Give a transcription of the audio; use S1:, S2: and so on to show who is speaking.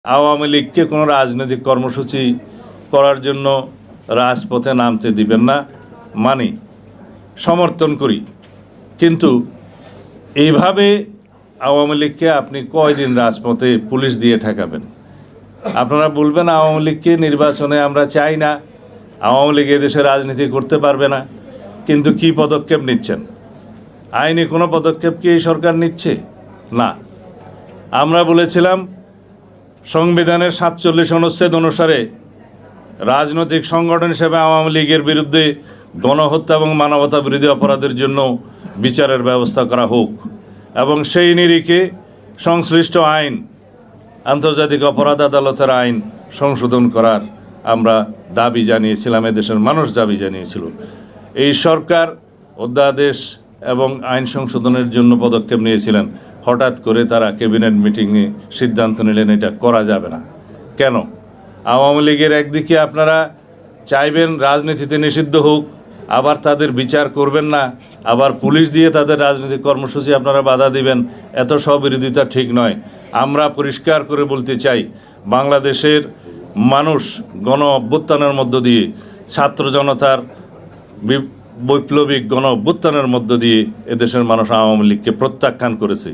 S1: আওয়ামী লীগকে কোনো রাজনৈতিক কর্মসূচি করার জন্য রাজপথে নামতে দিবেন না, মানি, সমর্থন করি। কিন্তু এইভাবে আওয়ামী লীগকে আপনি কয়দিন রাজপথে পুলিশ দিয়ে ঠেকাবেন? আপনারা বলবেন আওয়ামী লীগকে নির্বাচনে আমরা চাই না, আওয়ামী লীগ এদেশে রাজনীতি করতে পারবে না। কিন্তু কি পদক্ষেপ নিচ্ছেন? আইনি কোনো পদক্ষেপ কি এই সরকার নিচ্ছে? না। আমরা বলেছিলাম সংবিধানের 47 অনুচ্ছেদ অনুসারে রাজনৈতিক সংগঠন হিসেবে আওয়ামী লীগের বিরুদ্ধে গণহত্যা এবং মানবতা বিরোধী অপরাধের জন্য বিচারের ব্যবস্থা করা হোক এবং সেই নিরিখে সংশ্লিষ্ট আইন, আন্তর্জাতিক অপরাধ আদালতের আইন সংশোধন করার আমরা দাবি জানিয়েছিলাম, এদেশের মানুষ দাবি জানিয়েছিল। এই সরকার অধ্যাদেশ এবং আইন সংশোধনের জন্য পদক্ষেপ নিয়েছিলেন। হঠাৎ করে তারা ক্যাবিনেট মিটিংয়ে সিদ্ধান্ত নিলেন এটা করা যাবে না। কেন? আওয়ামী লীগের একদিকে আপনারা চাইবেন রাজনীতিতে নিষিদ্ধ হোক, আবার তাদের বিচার করবেন না, আবার পুলিশ দিয়ে তাদের রাজনৈতিক কর্মসূচি আপনারা বাধা দিবেন। এত স্ববিরোধিতা ঠিক নয়। আমরা পরিষ্কার করে বলতে চাই, বাংলাদেশের মানুষ গণ অভ্যুত্থানের মধ্য দিয়ে, ছাত্র জনতার বৈপ্লবিক গণ অভ্যুত্থানের মধ্য দিয়ে এদেশের মানুষ আওয়ামী লীগকে প্রত্যাখ্যান করেছে।